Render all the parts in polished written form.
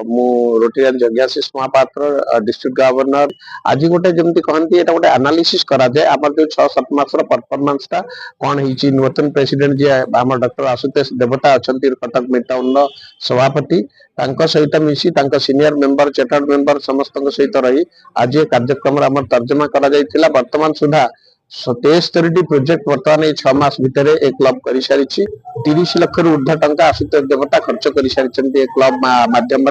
मु रोटियान जज्ञाशीष Mahapatra district governor आज गोटे जमी कहती है गोटे एनालिसिस करा जाए आम जो 6-7 मासर परफॉर्मेंस टा कौन होती नूतन प्रेसिडेंट जी आम डॉक्टर आशुतोष देवता अच्छा कटक मिड टाउन सभापति सहित मिसी सीनियर मेंबर चार्टर्ड मेंबर समस्त सहित रही आज कार्यक्रम आम तर्जमा करा वर्तमान सुधा 73 प्रोजेक्ट बर्तमान 6 मास भितर एक क्लब कर सारी 30 लाख रु ऊर्ध्व टंका आशुतोष देवता खर्च कर सारी क्लब माध्यम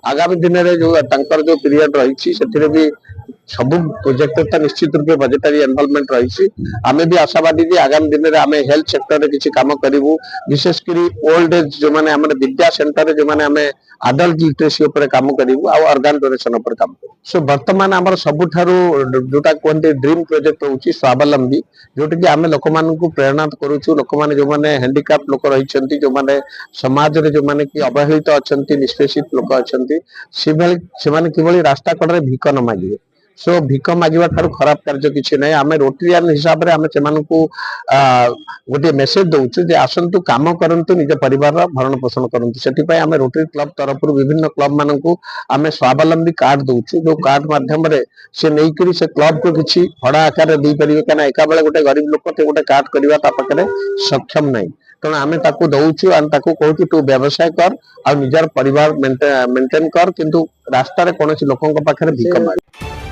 आगामी दिन में जो जो पीरियड रही भी सब प्रोजेक्ट तो निश्चित रूप बजेटरी इन्वॉल्वमेंट रही आमे भी आशावादी जी आगामी दिन में आमे हेल्थ सेक्टर रे किसी काम करूँ विशेषकर ओल्ड एज जो मैंने आम विद्या सेंटर जो मैंने आम आडल्ट लिटरेसी काम करूँ आर्गान डोनेशन काम करूँ सो बर्तमान आम सब जोटा कहते ड्रीम प्रोजेक्ट हूँ स्वावलंबी जोटा कि आम लोक मान प्रेरणा करुचु लोक मैंने जो मैंने हैंडिक्राफ्ट लोक रही जो मैंने समाज रे जो मैंने कि अवहेलित अच्छा निष्पेषित लोक अच्छा से किभली रास्ता कड़े भिक न मागे सो भिक मागिबा ठारू खराब कार्य किसी ना आम रोटेरियन हिसाब से आम से गोटे मेसेज दौचु जे आसतु काम करंतु निज परिवार भरण पोषण करंतु सेटिपय आम रोटरी क्लब तरफ विभिन्न क्लब मानकू आम स्वावलंबी कार्ड दौचु जो कार्ड माध्यम से नहीं से क्लब को किसी भड़ा आकार दे पारे क्या एका बेले गोटे गरीब लोक गोटे कार्ड करवा पाखे सक्षम नहीं तेणु आम दौचु आम कहूँ तू व्यवसाय कर आ निजार परिवार मेंटेन कर किंतु रास्तार कौन लोकों पाखे भिक माग